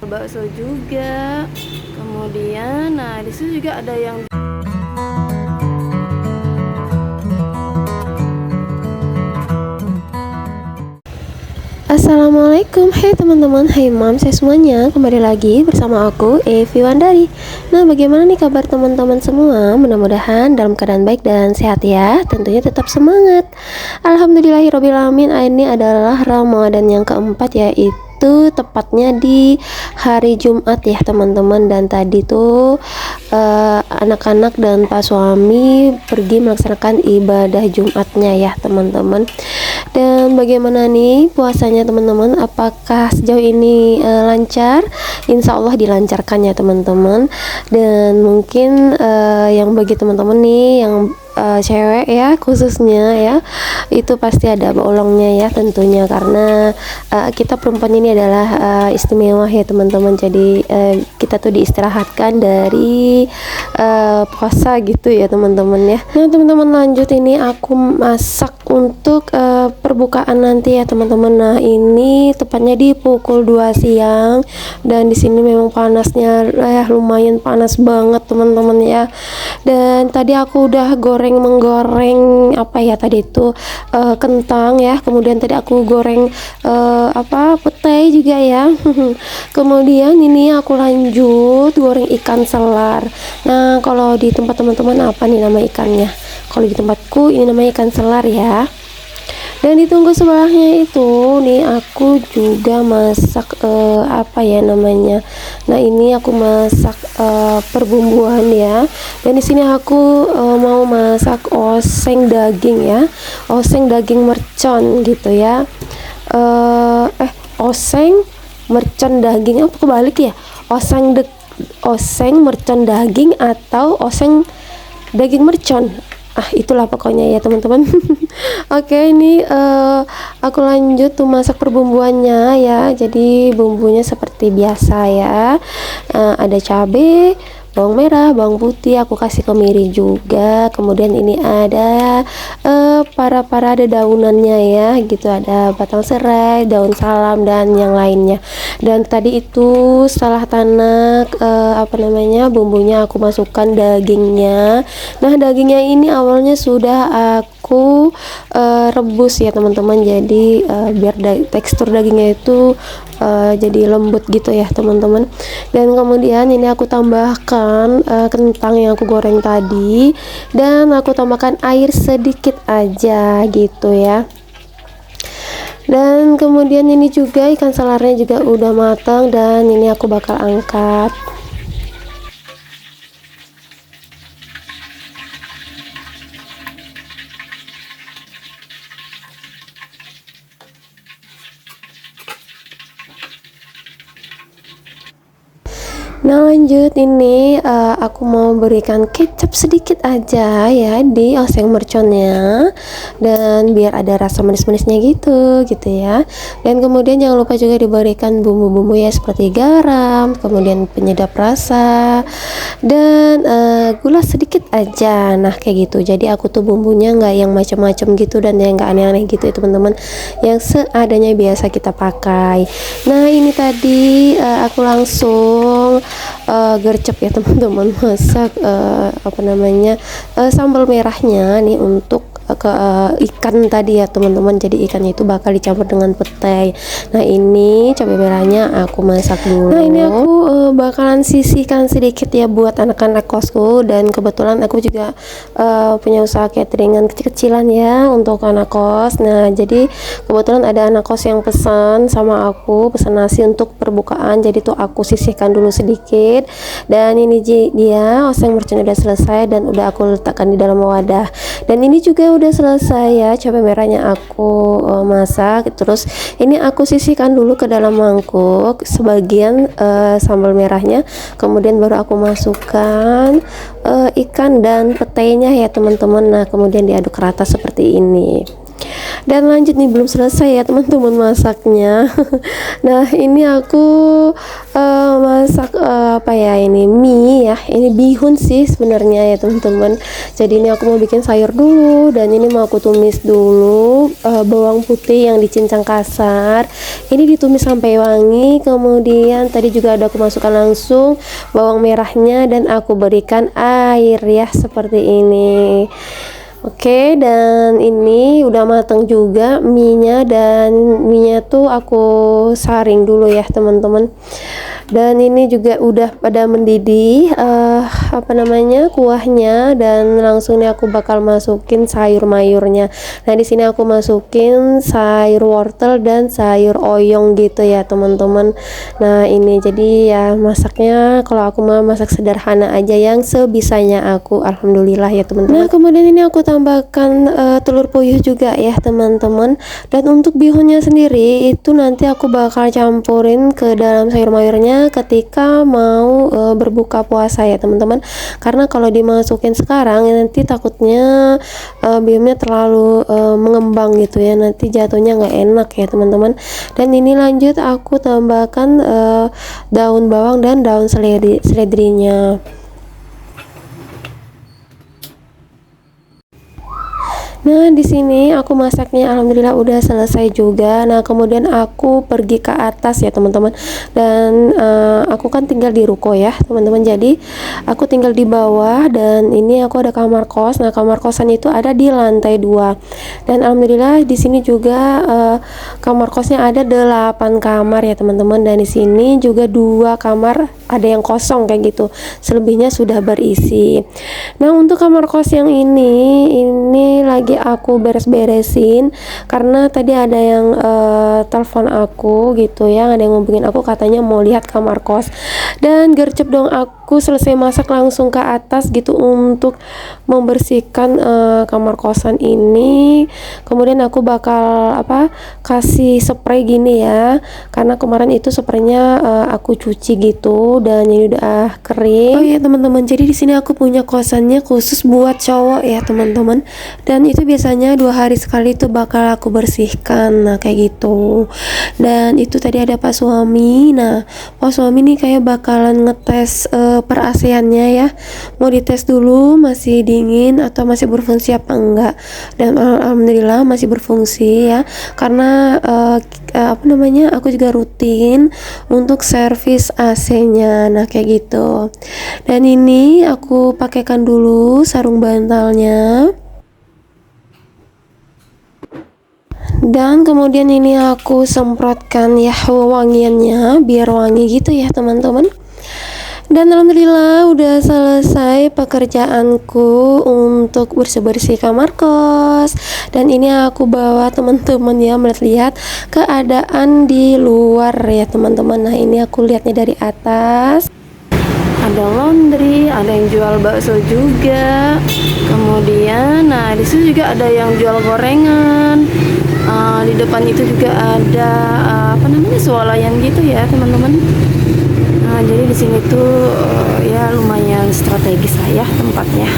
bakso juga. Kemudian nah di situ juga ada yang Assalamualaikum, hai teman-teman, hai mam, saya semuanya, kembali lagi bersama aku, Evi Wandari. Nah, bagaimana nih kabar teman-teman semua? Mudah-mudahan dalam keadaan baik dan sehat ya, tentunya tetap semangat. Alhamdulillahirrabbilalamin, ini adalah Ramadan yang keempat, yaitu tepatnya di hari Jumat ya teman-teman. Dan tadi tuh anak-anak dan pak suami pergi melaksanakan ibadah Jumatnya ya teman-teman. Dan bagaimana nih puasanya teman-teman? Apakah sejauh ini lancar? Insya Allah dilancarkan ya teman-teman. Dan mungkin yang bagi teman-teman nih yang cewek ya khususnya ya, itu pasti ada bolongnya ya tentunya, karena kita perempuan ini adalah istimewa ya teman-teman. Jadi kita tuh diistirahatkan dari puasa gitu ya teman-teman ya. Nah teman-teman, lanjut, ini aku masak untuk perbukaan nanti ya teman-teman. Nah ini tepatnya di pukul 2 siang dan di sini memang panasnya lumayan panas banget teman-teman ya. Dan tadi aku udah menggoreng apa ya tadi itu kentang ya, kemudian tadi aku goreng petai juga ya. Kemudian ini aku lanjut goreng ikan selar. Nah kalau di tempat teman-teman apa nih nama ikannya? Kalau di tempatku ini namanya ikan selar ya. Dan ditunggu sebelahnya itu nih aku juga masak apa ya namanya. Nah ini aku masak perbumbuan ya. Dan di sini aku mau masak oseng daging ya, oseng daging mercon gitu ya. Oseng mercon daging, apa kebalik ya? Oseng mercon daging atau oseng daging mercon, itulah pokoknya ya teman-teman. Oke, ini aku lanjut tuh masak perbumbuannya ya. Jadi bumbunya seperti biasa ya, ada cabai, bawang merah, bawang putih, aku kasih kemiri juga. Kemudian ini ada para ada daunannya ya gitu, ada batang serai, daun salam dan yang lainnya. Dan tadi itu setelah tanak bumbunya aku masukkan dagingnya. Nah dagingnya ini awalnya sudah aku rebus ya teman-teman. Jadi biar tekstur dagingnya itu jadi lembut gitu ya teman-teman. Dan kemudian ini aku tambahkan kentang yang aku goreng tadi, dan aku tambahkan air sedikit aja gitu ya. Dan kemudian ini juga ikan selarnya juga udah matang, dan ini aku bakal angkat. Nah lanjut, ini aku mau berikan kecap sedikit aja ya di oseng merconnya, dan biar ada rasa manis-manisnya gitu ya. Dan kemudian jangan lupa juga diberikan bumbu-bumbu ya, seperti garam, kemudian penyedap rasa, dan gula sedikit aja. Nah kayak gitu. Jadi aku tuh bumbunya nggak yang macam-macam gitu dan yang nggak aneh-aneh gitu ya teman-teman, yang seadanya biasa kita pakai. Nah ini tadi aku langsung gercep ya teman-teman, masak sambal merahnya nih untuk ikan tadi ya teman-teman. Jadi ikannya itu bakal dicampur dengan petai. Nah ini cabai merahnya aku masak dulu. Nah ini aku bakalan sisihkan sedikit ya buat anak-anak kosku, dan kebetulan aku juga punya usaha cateringan kecil-kecilan ya untuk anak kos. Nah jadi kebetulan ada anak kos yang pesan sama aku, pesan nasi untuk perbukaan, jadi tuh aku sisihkan dulu sedikit. Dan ini dia oseng mercon udah selesai dan udah aku letakkan di dalam wadah. Dan ini juga udah selesai ya, cabai merahnya aku masak. Terus ini aku sisihkan dulu ke dalam mangkuk sebagian sambal merahnya, kemudian baru aku masukkan ikan dan petainya ya teman-teman. Nah kemudian diaduk rata seperti ini. Dan lanjut nih, belum selesai ya teman-teman masaknya. Nah ini aku mau masak apa ya, ini mie ya, ini bihun sih sebenarnya ya teman-teman. Jadi ini aku mau bikin sayur dulu, dan ini mau aku tumis dulu bawang putih yang dicincang kasar. Ini ditumis sampai wangi. Kemudian tadi juga ada aku masukkan langsung bawang merahnya, dan aku berikan air ya seperti ini. Oke, dan ini udah matang juga mie-nya, dan mie-nya tuh aku saring dulu ya teman-teman. Dan ini juga udah pada mendidih apa namanya, kuahnya, dan langsung nih aku bakal masukin sayur mayurnya. Nah, di sini aku masukin sayur wortel dan sayur oyong gitu ya teman-teman. Nah, ini jadi ya masaknya, kalau aku mau masak sederhana aja yang sebisanya aku, alhamdulillah ya teman-teman. Nah, kemudian ini aku tambahkan telur puyuh juga ya teman-teman. Dan untuk bihunnya sendiri itu nanti aku bakal campurin ke dalam sayur mayurnya ketika mau berbuka puasa ya teman-teman. Karena kalau dimasukin sekarang ya nanti takutnya bihunnya terlalu mengembang gitu ya, nanti jatuhnya nggak enak ya teman-teman. Dan ini lanjut aku tambahkan daun bawang dan daun seledrinya. Nah, di sini aku masaknya alhamdulillah udah selesai juga. Nah, kemudian aku pergi ke atas ya teman-teman. Dan aku kan tinggal di ruko ya teman-teman. Jadi aku tinggal di bawah, dan ini aku ada kamar kos. Nah, kamar kosan itu ada di lantai 2. Dan alhamdulillah di sini juga kamar kosnya ada 8 kamar ya teman-teman. Dan di sini juga 2 kamar ada yang kosong kayak gitu. Selebihnya sudah berisi. Nah, untuk kamar kos yang ini lagi aku beres-beresin karena tadi ada yang telepon aku gitu ya, ada yang ngubungin aku katanya mau lihat kamar kos. Dan gercep dong aku selesai masak langsung ke atas gitu untuk membersihkan kamar kosan ini. Kemudian aku bakal kasih spray gini ya, karena kemarin itu spraynya aku cuci gitu, dan ini udah kering. Oh iya teman-teman, jadi di sini aku punya kosannya khusus buat cowok ya teman-teman, dan itu biasanya 2 hari sekali tuh bakal aku bersihkan. Nah, kayak gitu. Dan itu tadi ada Pak Suami. Nah, Pak Suami nih kayak bakalan ngetes per AC-annya ya, mau dites dulu masih dingin atau masih berfungsi apa enggak. Dan alhamdulillah masih berfungsi ya, karena aku juga rutin untuk servis AC-nya. Nah, kayak gitu. Dan ini aku pakaikan dulu sarung bantalnya. Dan kemudian ini aku semprotkan ya wangiannya biar wangi gitu ya teman-teman. Dan alhamdulillah udah selesai pekerjaanku untuk bersih-bersih kamar kos. Dan ini aku bawa teman-teman ya melihat keadaan di luar ya teman-teman. Nah, ini aku lihatnya dari atas. Ada laundry, ada yang jual bakso juga. Kemudian, nah di situ juga ada yang jual gorengan. Di depan itu juga ada swalayan gitu ya teman-teman. Nah, jadi di sini tuh ya lumayan strategis lah ya tempatnya.